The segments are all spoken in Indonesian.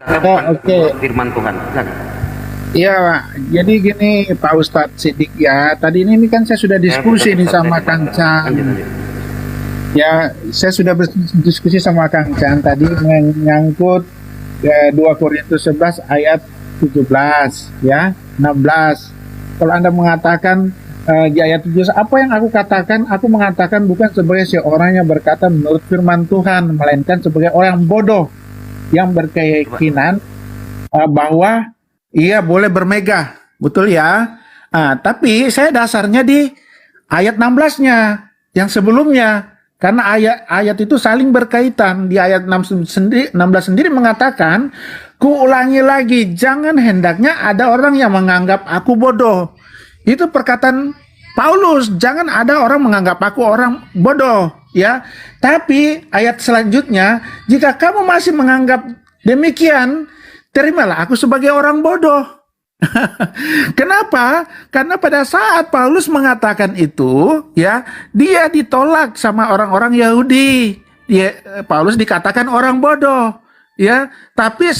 bukan Oke. firman Tuhan. Silakan. Iya, Pak. Jadi gini Pak Ustadz Sidik ya. Tadi ini kan saya sudah diskusi nih sama Kang Chan. Lanjut. Ya, saya sudah berdiskusi sama Kang Chan tadi menyangkut 2 Korintus 11 ayat 17 ya, 16. Kalau Anda mengatakan di ayat 17, apa yang aku katakan? Aku mengatakan bukan sebagai seorang yang berkata menurut firman Tuhan, melainkan sebagai orang bodoh yang berkeyakinan bahwa ia boleh bermegah. Betul ya? Tapi saya dasarnya di ayat 16-nya yang sebelumnya. Karena ayat itu saling berkaitan. Di ayat 16 sendiri mengatakan, kuulangi lagi, jangan hendaknya ada orang yang menganggap aku bodoh. Itu perkataan Paulus, jangan ada orang menganggap aku orang bodoh, ya. Tapi ayat selanjutnya, jika kamu masih menganggap demikian, terimalah aku sebagai orang bodoh. Kenapa? Karena pada saat Paulus mengatakan itu, ya, dia ditolak sama orang-orang Yahudi. Paulus dikatakan orang bodoh, ya. Tapi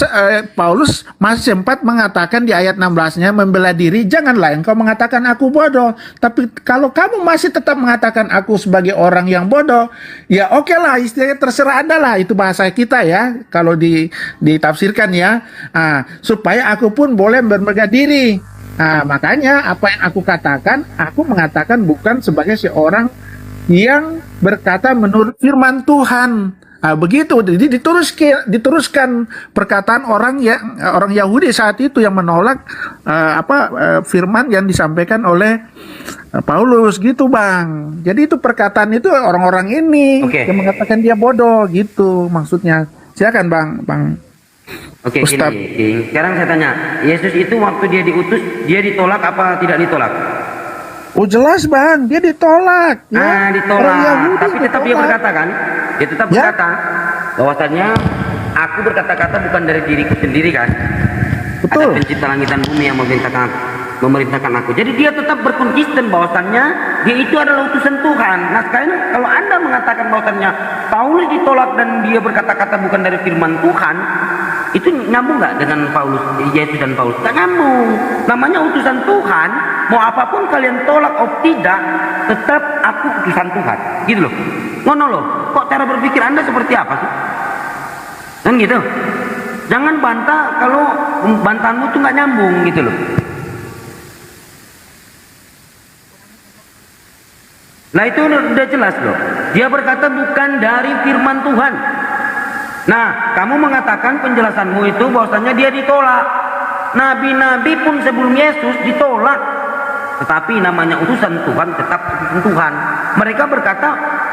Paulus masih sempat mengatakan di ayat 16-nya membela diri, janganlah engkau mengatakan aku bodoh. Tapi kalau kamu masih tetap mengatakan aku sebagai orang yang bodoh, ya oke lah, istilahnya terserah Anda lah, itu bahasa kita ya, kalau ditafsirkan ya. Supaya aku pun boleh bermegah diri. Makanya apa yang aku mengatakan bukan sebagai seorang yang berkata menurut firman Tuhan. Begitu, jadi diteruskan perkataan orang Yahudi saat itu yang menolak firman yang disampaikan oleh Paulus gitu, Bang. Jadi itu perkataan itu orang-orang ini yang mengatakan dia bodoh gitu maksudnya. Silakan Bang. Oke, gini. Sekarang saya tanya, Yesus itu waktu dia diutus, dia ditolak apa tidak ditolak? Oh jelas Bang, dia ditolak. Ya. Ditolak. Tapi tetap dia berkata kan? Dia tetap berkata bahwasannya aku berkata-kata bukan dari diriku sendiri kan? Betul. Ada pencipta langit dan bumi yang memerintahkan aku. Jadi dia tetap berkonsisten bahwasannya dia itu adalah utusan Tuhan. Nah sekarang kalau Anda mengatakan bahwasannya Paulus ditolak dan dia berkata-kata bukan dari firman Tuhan, itu nyambung nggak dengan Yesus dan Paulus? Nggak nyambung. Namanya utusan Tuhan, mau apapun kalian tolak atau tidak, tetap aku utusan Tuhan. Gitu loh. Ngono loh. Kok cara berpikir Anda seperti apa sih? Kan gitu. Jangan bantah kalau bantahanmu tuh nggak nyambung gitu loh. Nah itu udah jelas loh. Dia berkata bukan dari firman Tuhan. Nah, kamu mengatakan penjelasanmu itu bahwasanya dia ditolak. Nabi-nabi pun sebelum Yesus ditolak. Tetapi namanya utusan Tuhan tetap utusan Tuhan. Mereka berkata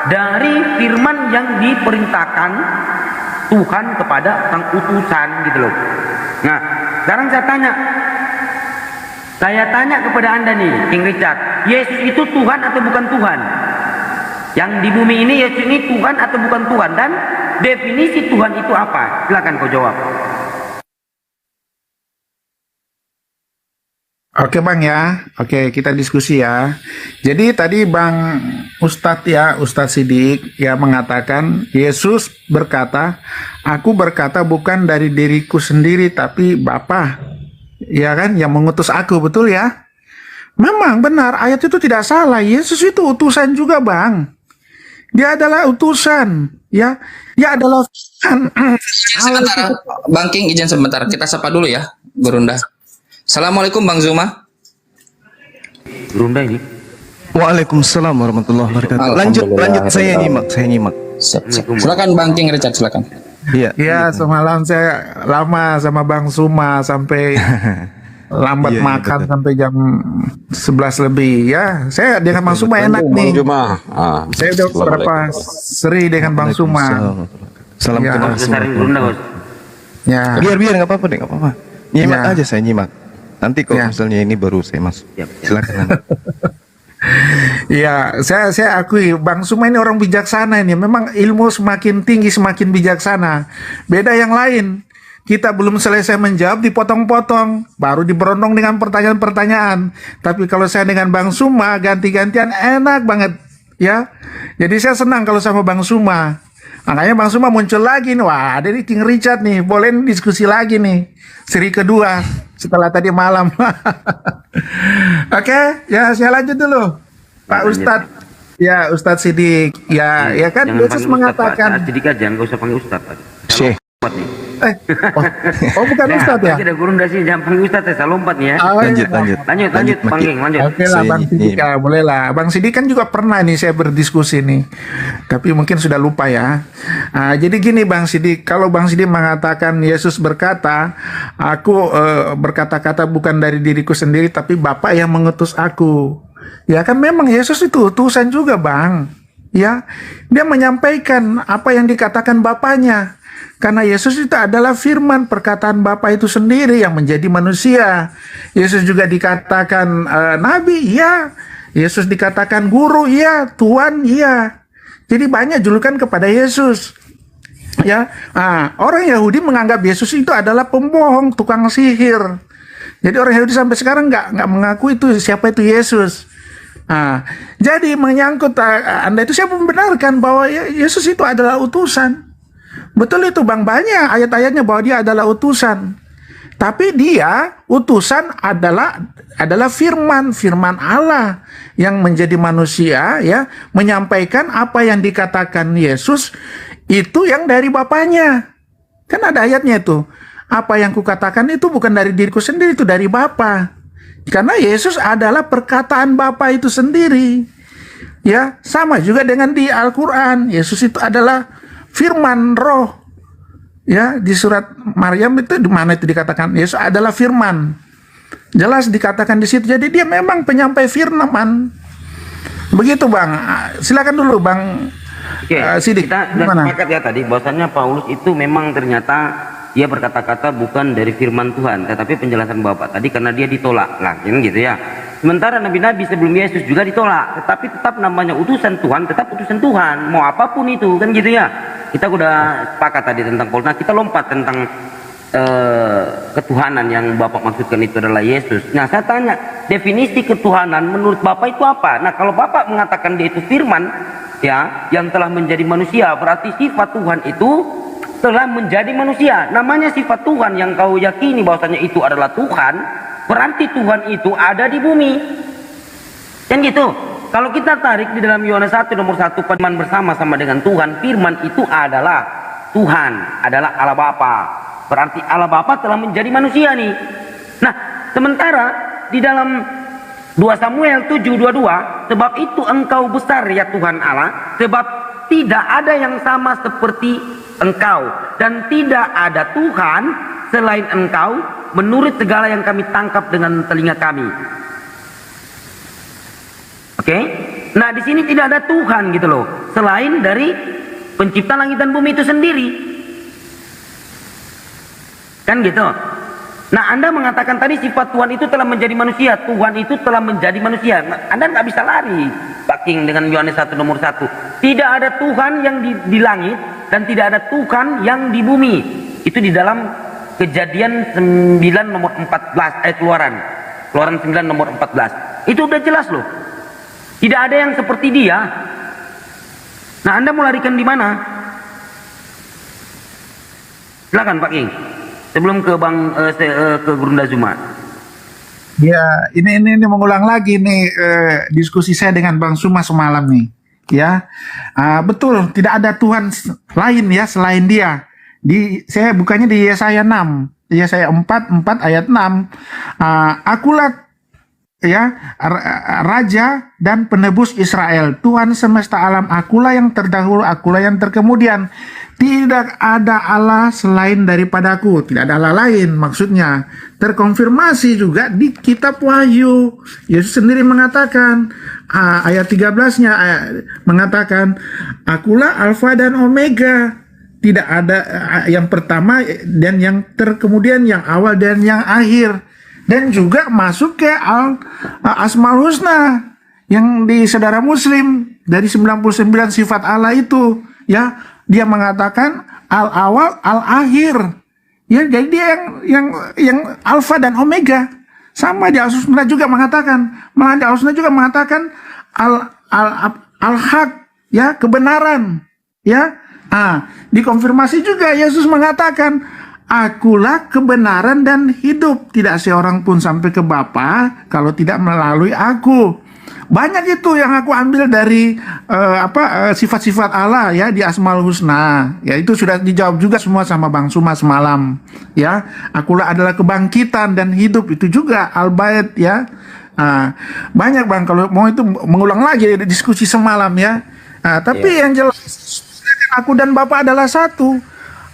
dari firman yang diperintahkan Tuhan kepada sang utusan gitu loh. Nah, sekarang saya tanya kepada Anda nih, King Richard, Yesus itu Tuhan atau bukan Tuhan? Yang di bumi ini Yesus ini Tuhan atau bukan Tuhan? Dan definisi Tuhan itu apa? Silakan kau jawab. Oke Bang ya, oke kita diskusi ya. Jadi tadi Bang Ustadz Sidik ya mengatakan Yesus berkata, aku berkata bukan dari diriku sendiri tapi Bapa, ya kan, yang mengutus aku, betul ya? Memang benar, ayat itu tidak salah. Yesus itu utusan juga Bang. Dia adalah utusan, ya. Dia adalah sebentar, Bang King izin sebentar, kita sapa dulu ya, Gurunda. Assalamualaikum Bang Zuma. Gurunda ini. Waalaikumsalam warahmatullahi wabarakatuh. Lanjut, saya nyimak. Silakan Bang King Richard, silakan. Iya. Ya, semalam saya lama sama Bang Suma sampai lambat makan sampai jam 11 lebih ya. Saya dengan Bang Suma enak nih. Saya udah berapa seri dengan Bang Suma. Salam kenal semua. Ya. Biar nggak apa-apa deh, nggak apa-apa. Nyimak aja, saya nyimak. Nanti kalau misalnya ini baru saya masuk. Silakan. Ya, saya akui Bang Suma ini orang bijaksana ini. Memang ilmu semakin tinggi semakin bijaksana. Beda yang lain. Kita belum selesai menjawab dipotong-potong, baru diberondong dengan pertanyaan-pertanyaan. Tapi kalau saya dengan Bang Suma ganti-gantian enak banget, ya. Jadi saya senang kalau sama Bang Suma. Makanya Bang Suma muncul lagi nih. Wah, ada nih King Richard nih. Boleh nih diskusi lagi nih. Seri kedua setelah tadi malam. Oke, ya saya lanjut dulu. Pak Ustadz. Ya, Ustadz Sidik. Ya, ya kan Jangan Yesus panggil mengatakan. Ustadz, Pak. Sidik aja, nggak usah panggil Ustadz, Pak. Syekh. Lompat nih. Oh bukan Ustadz ya? Tidak gurunda sih, jangan panggil Ustadz ya, saya lompat nih ya. Oh, Lanjut, iya. lanjut. Lanjut, Maki. panggil, lanjut. Oke lah Bang Sidik ya, boleh lah. Bang Sidik kan juga pernah nih saya berdiskusi nih, tapi mungkin sudah lupa ya. Jadi gini Bang Sidik, kalau Bang Sidik mengatakan Yesus berkata, aku berkata-kata bukan dari diriku sendiri, tapi Bapa yang mengutus aku. Ya kan memang Yesus itu utusan juga Bang. Ya, dia menyampaikan apa yang dikatakan Bapaknya. Karena Yesus itu adalah firman perkataan Bapa itu sendiri yang menjadi manusia. Yesus juga dikatakan nabi, ya. Yesus dikatakan guru, ya. Tuhan, ya. Jadi banyak julukan kepada Yesus. Ya, orang Yahudi menganggap Yesus itu adalah pembohong, tukang sihir. Jadi orang Yahudi sampai sekarang nggak mengaku itu siapa itu Yesus. Jadi menyangkut Anda itu siapa membenarkan bahwa Yesus itu adalah utusan. Betul itu Bang, banyak ayat-ayatnya bahwa dia adalah utusan. Tapi dia utusan adalah firman Allah yang menjadi manusia, ya, menyampaikan apa yang dikatakan Yesus itu yang dari Bapaknya. Kan ada ayatnya itu. Apa yang kukatakan itu bukan dari diriku sendiri, itu dari Bapa. Karena Yesus adalah perkataan Bapa itu sendiri. Ya, sama juga dengan di Al-Qur'an. Yesus itu adalah firman roh. Ya, di surat Maryam itu di mana itu dikatakan Yesus adalah firman. Jelas dikatakan di situ. Jadi dia memang penyampai firman. Begitu Bang. Silakan dulu Bang. Oke, Sidik. kita sudah sepakat ya tadi bahwasannya Paulus itu memang ternyata dia berkata-kata bukan dari firman Tuhan, tetapi penjelasan Bapak tadi karena dia ditolak lah, gitu ya. Sementara nabi-nabi sebelum Yesus juga ditolak, tetapi tetap namanya utusan Tuhan, tetap utusan Tuhan, mau apapun itu, kan gitu ya. Kita udah sepakat tadi tentang Paulus. Nah, kita lompat tentang ketuhanan yang Bapak maksudkan itu adalah Yesus. Nah, saya tanya, definisi ketuhanan menurut Bapak itu apa? Nah, kalau Bapak mengatakan dia itu firman, ya, yang telah menjadi manusia, berarti sifat Tuhan itu telah menjadi manusia. Namanya sifat Tuhan yang kau yakini bahwasanya itu adalah Tuhan, berarti Tuhan itu ada di bumi. Kan gitu. Kalau kita tarik di dalam Yohanes 1 nomor 1, firman bersama-sama dengan Tuhan, firman itu adalah Tuhan, adalah Allah Bapa. Berarti Allah Bapa telah menjadi manusia nih. Nah, sementara di dalam 2 Samuel 7:22, sebab itu engkau besar ya Tuhan Allah, sebab tidak ada yang sama seperti engkau, dan tidak ada Tuhan selain engkau, menurut segala yang kami tangkap dengan telinga kami. Oke? Nah, di sini tidak ada Tuhan gitu loh, selain dari pencipta langit dan bumi itu sendiri. Kan gitu. Nah, Anda mengatakan tadi sifat Tuhan itu telah menjadi manusia, Tuhan itu telah menjadi manusia. Nah, Anda nggak bisa lari, Pak King, dengan Yohanes 1 nomor 1. Tidak ada Tuhan yang di langit dan tidak ada Tuhan yang di bumi. Itu di dalam Kejadian 9 nomor 14, Keluaran 9 nomor 14. Itu udah jelas loh. Tidak ada yang seperti dia. Nah, Anda mau larikan di mana? Silakan Pak King. Sebelum ke ke Gurunda Zuma. Ya, ini mengulang lagi nih diskusi saya dengan Bang Suma semalam nih. Ya, betul, tidak ada Tuhan lain ya selain Dia. Saya bukanya di Yesaya 6, Yesaya 4 ayat 6. Akulah ya raja dan penebus Israel, Tuhan semesta alam, akulah yang terdahulu, akulah yang terkemudian. Tidak ada Allah selain daripadaku, tidak ada Allah lain. Maksudnya terkonfirmasi juga di kitab Wahyu. Yesus sendiri mengatakan, ayat 13-nya mengatakan, akulah Alfa dan Omega. Tidak ada yang pertama dan yang terkemudian, yang awal dan yang akhir. Dan juga masuk ke Asmaul Husna yang di saudara Muslim dari 99 sifat Allah itu, ya, dia mengatakan al-awal al-akhir. Ya, jadi dia yang alfa dan omega. Sama di Al-Husna juga mengatakan, malah di Al-Husna juga mengatakan al-haq, ya, kebenaran, ya. Dikonfirmasi juga Yesus mengatakan, akulah kebenaran dan hidup. Tidak seorang pun sampai ke Bapa kalau tidak melalui aku. Banyak itu yang aku ambil dari sifat-sifat Allah ya di Asmaul Husna. Ya itu sudah dijawab juga semua sama Bang Suma semalam. Ya, akulah adalah kebangkitan dan hidup, itu juga Al-Bait ya. Banyak Bang, kalau mau itu mengulang lagi diskusi semalam ya. Tapi yang jelas aku dan Bapa adalah satu.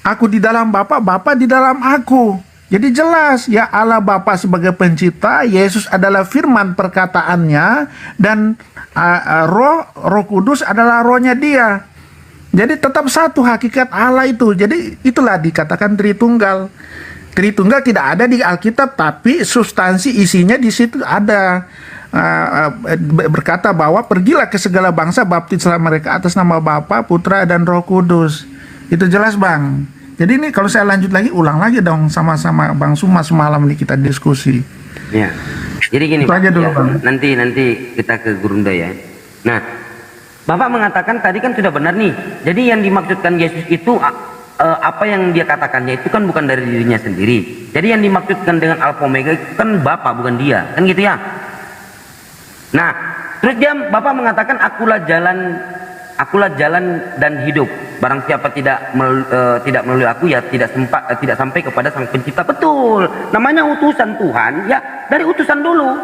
Aku di dalam Bapa, Bapa di dalam aku. Jadi jelas ya, Allah Bapa sebagai pencipta, Yesus adalah firman perkataannya, dan Roh Kudus adalah rohnya dia. Jadi tetap satu hakikat Allah itu. Jadi itulah dikatakan Tritunggal. Tritunggal tidak ada di Alkitab, tapi substansi isinya di situ ada. Berkata bahwa pergilah ke segala bangsa, baptislah mereka atas nama Bapa, Putra, dan Roh Kudus. Itu jelas Bang. Jadi ini kalau saya lanjut lagi, ulang lagi dong sama-sama Bang Suma semalam ini kita diskusi. Ya. Jadi gini, itu aja dulu, Bang. Nanti kita ke Gurunda ya. Nah, Bapak mengatakan tadi kan sudah benar nih. Jadi yang dimaksudkan Yesus itu apa yang dia katakannya itu kan bukan dari dirinya sendiri. Jadi yang dimaksudkan dengan Alpha Omega itu kan Bapa, bukan dia. Kan gitu ya. Nah, terus Bapak mengatakan akulah jalan dan hidup. Barang siapa tidak melalui aku ya tidak sampai kepada Sang Pencipta. Betul. Namanya utusan Tuhan ya, dari utusan dulu.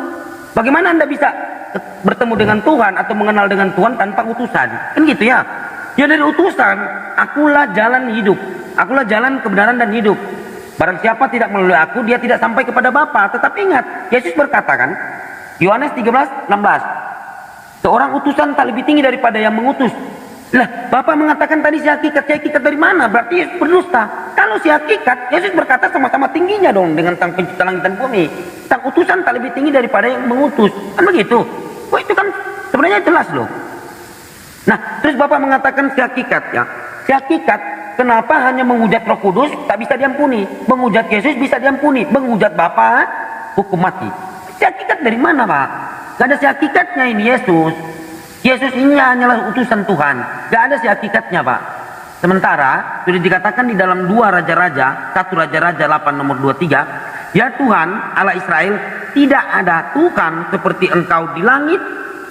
Bagaimana Anda bisa bertemu dengan Tuhan atau mengenal dengan Tuhan tanpa utusan? Kan gitu ya. Ya dari utusan, akulah jalan hidup. Akulah jalan kebenaran dan hidup. Barang siapa tidak melalui aku, dia tidak sampai kepada Bapa. Tetapi ingat, Yesus berkata kan, Yohanes 13:16, seorang utusan tak lebih tinggi daripada yang mengutus. Lah, Bapak mengatakan tadi si hakikat dari mana? Berarti Yesus berdusta. Kalau si hakikat, Yesus berkata sama-sama tingginya dong dengan Sang Pencipta langit dan bumi. Sang utusan tak lebih tinggi daripada yang mengutus. Kan begitu? Oh, itu kan sebenarnya jelas loh. Nah, terus Bapak mengatakan si hakikat ya. Si hakikat, kenapa hanya menghujat Roh Kudus tak bisa diampuni? Menghujat Yesus bisa diampuni. Menghujat Bapa, hukum mati. Si hakikat dari mana, Pak? Gak ada si hakikatnya ini Yesus. Yesus ini hanyalah utusan Tuhan. Gak ada si hakikatnya, Pak. Sementara sudah dikatakan di dalam 2 Raja-Raja, 1 Raja-Raja 8 nomor 23, ya Tuhan Allah Israel, tidak ada Tuhan seperti engkau di langit,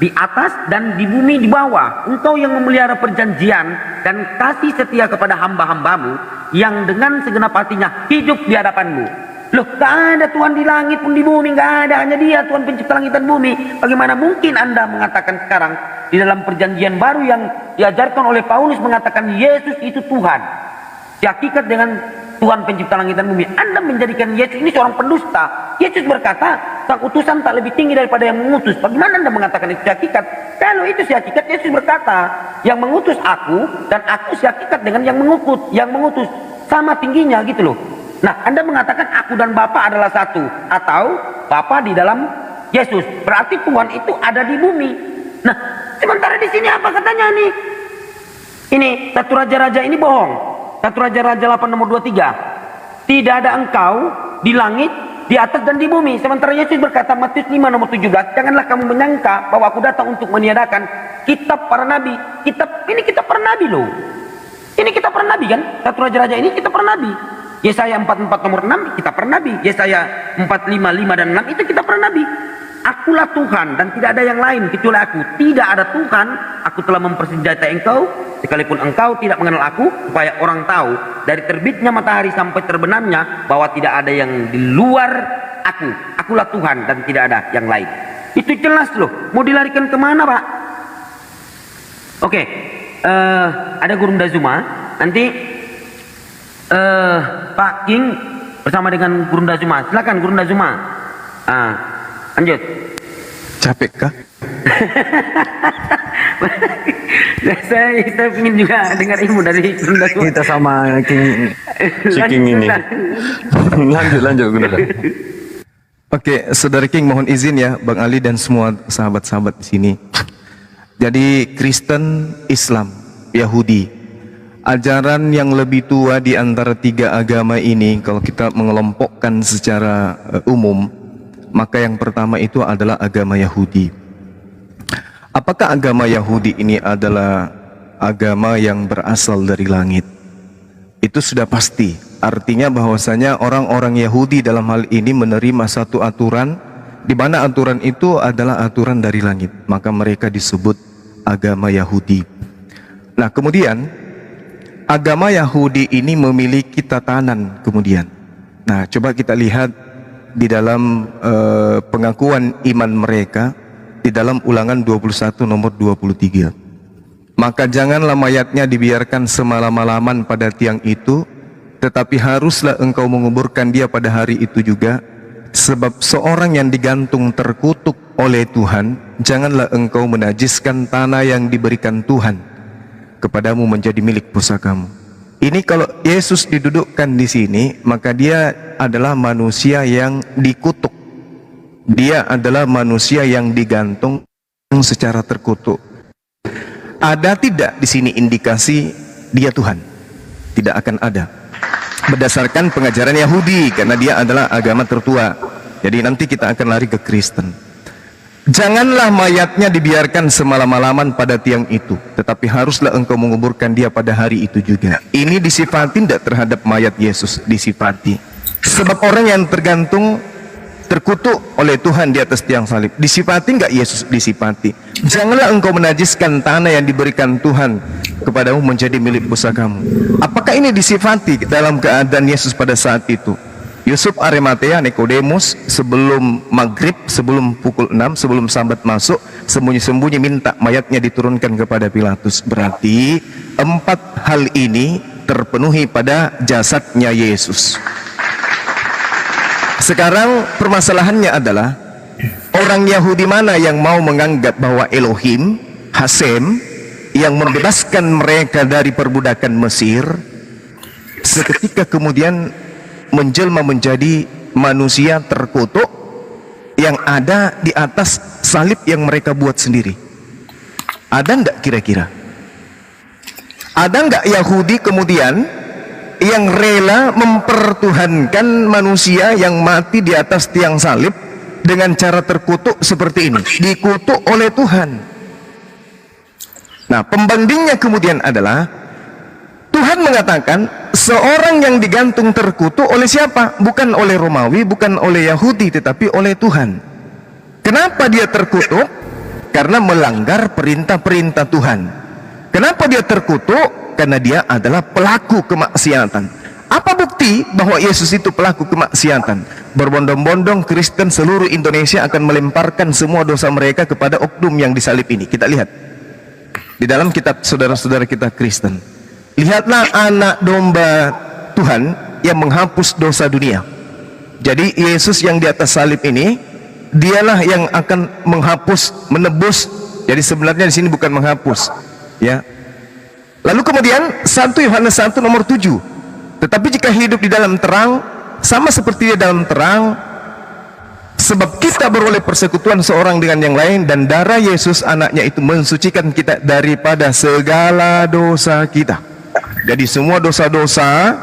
di atas, dan di bumi di bawah. Engkau yang memelihara perjanjian dan kasih setia kepada hamba-hambamu yang dengan segenap hatinya hidup di hadapanmu. Loh, gak ada Tuhan di langit pun di bumi, gak ada, hanya dia Tuhan pencipta langit dan bumi. Bagaimana mungkin Anda mengatakan sekarang di dalam perjanjian baru yang diajarkan oleh Paulus mengatakan Yesus itu Tuhan, si hakikat dengan Tuhan pencipta langit dan bumi? Anda menjadikan Yesus ini seorang pendusta. Yesus berkata sang utusan tak lebih tinggi daripada yang mengutus. Bagaimana Anda mengatakan itu si hakikat? Kalau itu si hakikat, Yesus berkata yang mengutus aku dan aku si hakikat dengan yang mengutus sama tingginya gitu loh. Nah, Anda mengatakan aku dan Bapa adalah satu, atau Bapa di dalam Yesus. Berarti Tuhan itu ada di bumi. Nah, sementara di sini apa katanya nih? Ini 1 Raja-Raja ini bohong. 1 Raja-Raja 8 nomor 23. Tidak ada engkau di langit, di atas dan di bumi. Sementara Yesus berkata Matius 5 nomor 17, janganlah kamu menyangka bahwa aku datang untuk meniadakan kitab para nabi. Ini kitab para nabi loh. Ini kitab para nabi kan? 1 Raja-Raja ini kitab para nabi. Yesaya 44 nomor 6 kita para nabi. Yesaya 45, 5 dan 6 itu kita para nabi. Akulah Tuhan dan tidak ada yang lain kecuali aku. Tidak ada Tuhan. Aku telah mempersenjatai engkau sekalipun engkau tidak mengenal aku, supaya orang tahu dari terbitnya matahari sampai terbenamnya bahwa tidak ada yang di luar aku. Akulah Tuhan dan tidak ada yang lain. Itu jelas loh. Mau dilarikan kemana, Pak? Oke, ada Gurunda Zuma. Nanti Pak King bersama dengan Gurunda Zuma. Silakan Gurunda Zuma. Lanjut. Capek kah? saya ingin juga dengar ilmu dari Gurunda Zuma. Kita sama King, si King ini. lanjut Gurunda. Oke, Saudara King mohon izin ya, Bang Ali dan semua sahabat-sahabat di sini. Jadi Kristen, Islam, Yahudi, ajaran yang lebih tua di antara 3 agama ini, kalau kita mengelompokkan secara umum, maka yang pertama itu adalah agama Yahudi. Apakah agama Yahudi ini adalah agama yang berasal dari langit. Itu sudah pasti. Artinya bahwasanya orang-orang Yahudi dalam hal ini menerima satu aturan, di mana aturan itu adalah aturan dari langit. Maka mereka disebut agama Yahudi. Nah kemudian agama Yahudi ini memiliki tatanan kemudian. Nah coba kita lihat di dalam pengakuan iman mereka di dalam Ulangan 21 nomor 23. Maka janganlah mayatnya dibiarkan semalam-malaman pada tiang itu, tetapi haruslah engkau menguburkan dia pada hari itu juga. Sebab seorang yang digantung terkutuk oleh Tuhan, janganlah engkau menajiskan tanah yang diberikan Tuhan kepadamu menjadi milik pusakamu. Ini kalau Yesus didudukkan di sini, maka dia adalah manusia yang dikutuk. Dia adalah manusia yang digantung secara terkutuk. Ada tidak di sini indikasi dia Tuhan? Tidak akan ada. Berdasarkan pengajaran Yahudi, karena dia adalah agama tertua. Jadi nanti kita akan lari ke Kristen. Janganlah mayatnya dibiarkan semalam-malaman pada tiang itu, tetapi haruslah engkau menguburkan dia pada hari itu juga. Ini disifati tidak terhadap mayat Yesus? Disifati. Sebab orang yang tergantung terkutuk oleh Tuhan di atas tiang salib, disifati enggak Yesus? Disifati. Janganlah engkau menajiskan tanah yang diberikan Tuhan kepadamu menjadi milik pusakamu. Apakah ini disifati dalam keadaan Yesus pada saat itu? Yusuf Arimatea, Nikodemus, sebelum maghrib, sebelum pukul 6, sebelum Sabat masuk, sembunyi-sembunyi minta mayatnya diturunkan kepada Pilatus. Berarti 4 hal ini terpenuhi pada jasadnya Yesus. Sekarang permasalahannya adalah orang Yahudi mana yang mau menganggap bahwa Elohim, Hasem, yang membebaskan mereka dari perbudakan Mesir, seketika kemudian menjelma menjadi manusia terkutuk yang ada di atas salib yang mereka buat sendiri. Ada enggak kira-kira? Ada enggak Yahudi kemudian yang rela mempertuhankan manusia yang mati di atas tiang salib dengan cara terkutuk seperti ini, dikutuk oleh Tuhan? Nah, pembandingnya kemudian adalah Tuhan mengatakan seorang yang digantung terkutuk oleh siapa? Bukan oleh Romawi, bukan oleh Yahudi, tetapi oleh Tuhan. Kenapa dia terkutuk? Karena melanggar perintah-perintah Tuhan. Kenapa dia terkutuk? Karena dia adalah pelaku kemaksiatan. Apa bukti bahwa Yesus itu pelaku kemaksiatan? Berbondong-bondong Kristen seluruh Indonesia akan melemparkan semua dosa mereka kepada oknum yang disalib ini. Kita lihat di dalam kitab saudara-saudara kita Kristen. Lihatlah anak domba Tuhan yang menghapus dosa dunia. Jadi Yesus yang di atas salib ini, dialah yang akan menghapus, menebus. Jadi sebenarnya di sini bukan menghapus, ya. Lalu kemudian 1 Yohanes 1 nomor 7. Tetapi jika hidup di dalam terang, sama seperti dia dalam terang, sebab kita beroleh persekutuan seorang dengan yang lain, dan darah Yesus anaknya itu mensucikan kita daripada segala dosa kita. Jadi semua dosa-dosa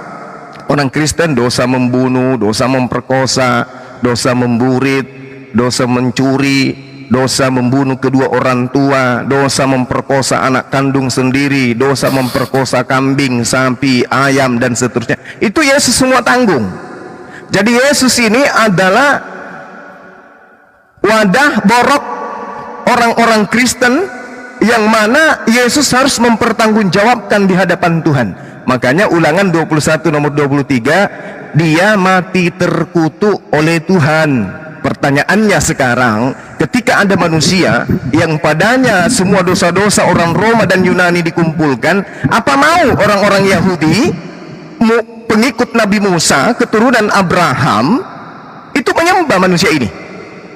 orang Kristen, dosa membunuh, dosa memperkosa, dosa memburit, dosa mencuri, dosa membunuh kedua orang tua, dosa memperkosa anak kandung sendiri, dosa memperkosa kambing, sapi, ayam, dan seterusnya. Itu Yesus semua tanggung. Jadi Yesus ini adalah wadah borok orang-orang Kristen yang mana Yesus harus mempertanggungjawabkan di hadapan Tuhan. Makanya Ulangan 21 nomor 23, dia mati terkutuk oleh Tuhan. Pertanyaannya sekarang, ketika ada manusia yang padanya semua dosa-dosa orang Roma dan Yunani dikumpulkan, apa mau orang-orang Yahudi, pengikut Nabi Musa, keturunan Abraham, itu menyembah manusia ini?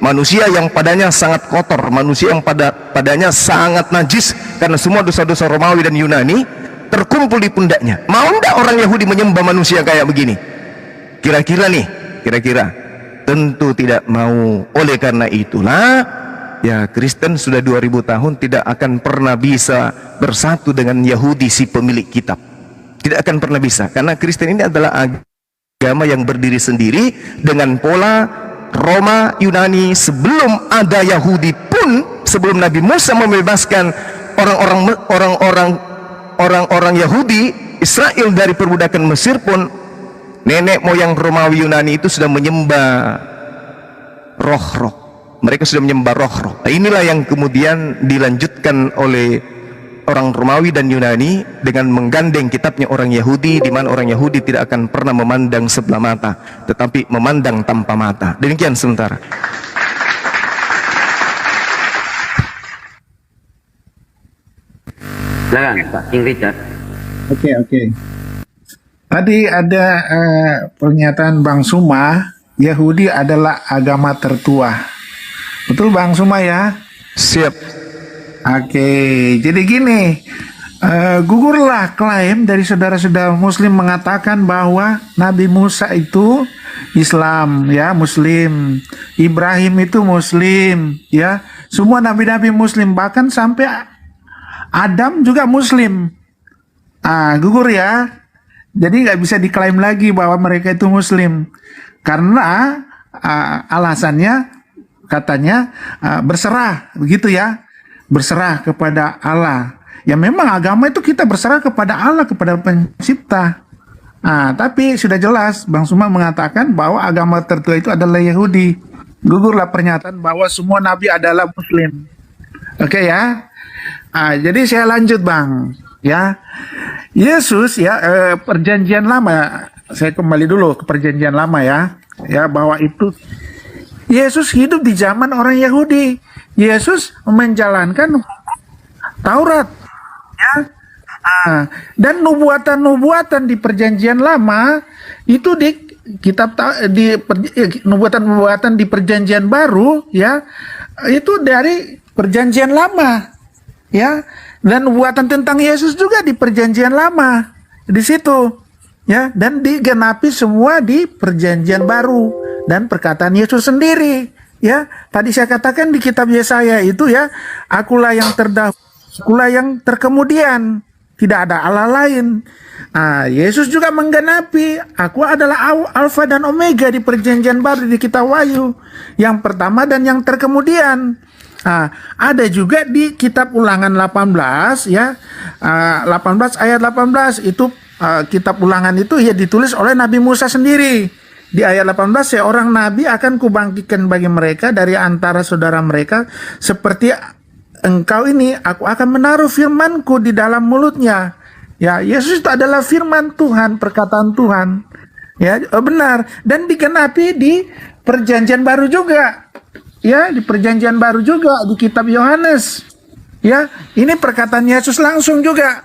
Manusia yang padanya sangat kotor, manusia yang padanya sangat najis, karena semua dosa-dosa Romawi dan Yunani terkumpul di pundaknya. Mau enggak orang Yahudi menyembah manusia kayak begini? Kira-kira nih, kira-kira tentu tidak mau. Oleh karena itulah ya Kristen sudah 2000 tahun tidak akan pernah bisa bersatu dengan Yahudi si pemilik kitab. Tidak akan pernah bisa, karena Kristen ini adalah agama yang berdiri sendiri dengan pola Roma Yunani. Sebelum ada Yahudi pun, sebelum Nabi Musa membebaskan orang-orang orang-orang Yahudi Israel dari perbudakan Mesir pun, nenek moyang Romawi Yunani itu sudah menyembah roh-roh. Mereka sudah menyembah roh-roh. Nah, inilah yang kemudian dilanjutkan oleh orang Romawi dan Yunani dengan menggandeng kitabnya orang Yahudi, di mana orang Yahudi tidak akan pernah memandang sebelah mata, tetapi memandang tanpa mata. Demikian sementara. Silakan Pak King Richard. Oke. Tadi ada pernyataan Bang Suma, Yahudi adalah agama tertua. Betul Bang Suma ya? Siap. Oke, jadi gini, gugurlah klaim dari saudara-saudara Muslim mengatakan bahwa Nabi Musa itu Islam, ya Muslim, Ibrahim itu Muslim, ya semua nabi-nabi Muslim, bahkan sampai Adam juga Muslim. Gugur ya. Jadi nggak bisa diklaim lagi bahwa mereka itu Muslim karena alasannya katanya berserah, begitu ya. Berserah kepada Allah. Ya memang agama itu kita berserah kepada Allah, kepada pencipta. Tapi sudah jelas Bang Suma mengatakan bahwa agama tertua itu adalah Yahudi. Gugurlah pernyataan bahwa semua nabi adalah Muslim. Oke ya. Jadi saya lanjut Bang. Ya, Yesus ya perjanjian lama. Saya kembali dulu ke perjanjian lama ya. Ya bahwa itu Yesus hidup di zaman orang Yahudi. Yesus menjalankan Taurat, ya. Dan nubuatan-nubuatan di perjanjian lama itu di kitab nubuatan-nubuatan di perjanjian baru, ya, itu dari perjanjian lama, ya. Dan nubuatan tentang Yesus juga di perjanjian lama di situ, ya. Dan digenapi semua di perjanjian baru dan perkataan Yesus sendiri. Ya, tadi saya katakan di kitab Yesaya itu ya, akulah yang terdahulu, akulah yang terkemudian, tidak ada Allah lain. Yesus juga menggenapi, aku adalah Alfa dan Omega di perjanjian baru di kitab Wahyu, yang pertama dan yang terkemudian. Ada juga di kitab Ulangan 18 ya, 18 ayat 18 itu kitab Ulangan itu ya ditulis oleh Nabi Musa sendiri. Di ayat 18, seorang nabi akan kubangkitkan bagi mereka dari antara saudara mereka, seperti engkau ini, aku akan menaruh firmanku di dalam mulutnya. Ya, Yesus itu adalah firman Tuhan, perkataan Tuhan. Ya, benar. Dan digenapi di perjanjian baru juga. Ya, di perjanjian baru juga, di kitab Yohanes. Ya, ini perkataan Yesus langsung juga.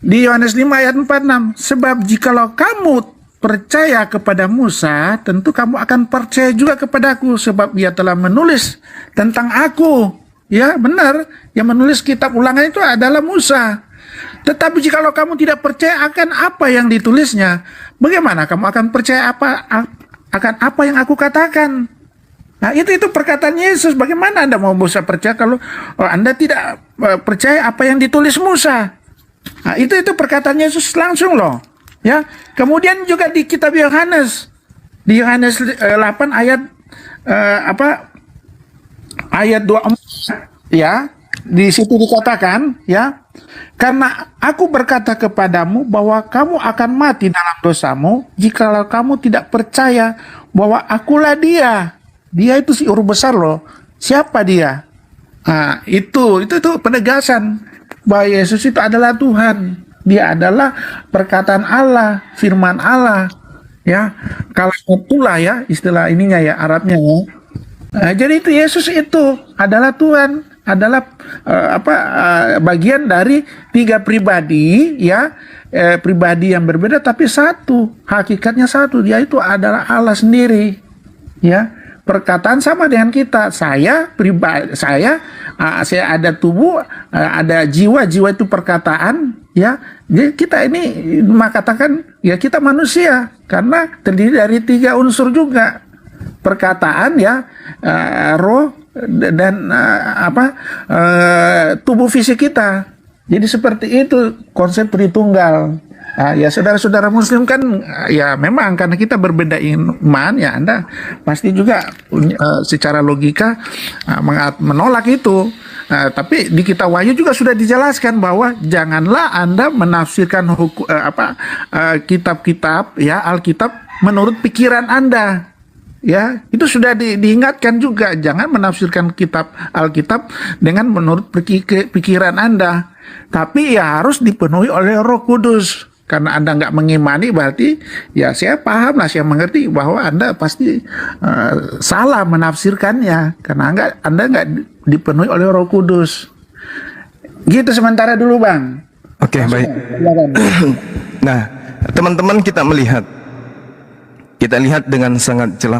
Di Yohanes 5 ayat 46, sebab jikalau kamu percaya kepada Musa, tentu kamu akan percaya juga kepadaku, sebab dia telah menulis tentang aku. Ya benar, yang menulis kitab Ulangan itu adalah Musa. Tetapi jikalau kamu tidak percaya akan apa yang ditulisnya, bagaimana kamu akan percaya akan apa yang aku katakan? Nah itu perkataan Yesus. Bagaimana Anda mau bisa percaya kalau Anda tidak percaya apa yang ditulis Musa? Nah itu perkataan Yesus langsung loh. Ya, kemudian juga di kitab Yohanes, di Yohanes 8 ayat ayat 24, ya, di situ dikatakan, ya, karena aku berkata kepadamu bahwa kamu akan mati dalam dosamu jikalau kamu tidak percaya bahwa akulah dia. Dia itu si Guru besar loh. Siapa dia? Itu penegasan bahwa Yesus itu adalah Tuhan. Dia adalah perkataan Allah, firman Allah, ya. Kalau itulah ya istilah ininya ya Arabnya ya. Jadi itu Yesus itu adalah Tuhan, adalah bagian dari tiga pribadi ya, pribadi yang berbeda tapi satu, hakikatnya satu. Dia itu adalah Allah sendiri, ya. Perkataan sama dengan kita. Saya pribadi, saya ada tubuh, ada jiwa itu perkataan, ya. Jadi kita ini mengatakan ya kita manusia karena terdiri dari tiga unsur juga, perkataan ya, roh dan tubuh fisik kita. Jadi seperti itu konsep Tritunggal. Ya saudara-saudara Muslim kan ya memang karena kita berbeda iman ya Anda pasti juga secara logika menolak itu. Nah, tapi di Kitab Wahyu juga sudah dijelaskan bahwa janganlah Anda menafsirkan kitab-kitab ya Alkitab menurut pikiran Anda. Ya, itu sudah diingatkan juga, jangan menafsirkan kitab Alkitab dengan menurut pikiran Anda. Tapi ya harus dipenuhi oleh Roh Kudus. Karena Anda nggak mengimani berarti ya saya paham lah, saya mengerti bahwa Anda pasti salah menafsirkannya karena Anda nggak dipenuhi oleh Roh Kudus. Gitu sementara dulu, Bang. Oke, baik. Nah, teman-teman kita lihat dengan sangat jelas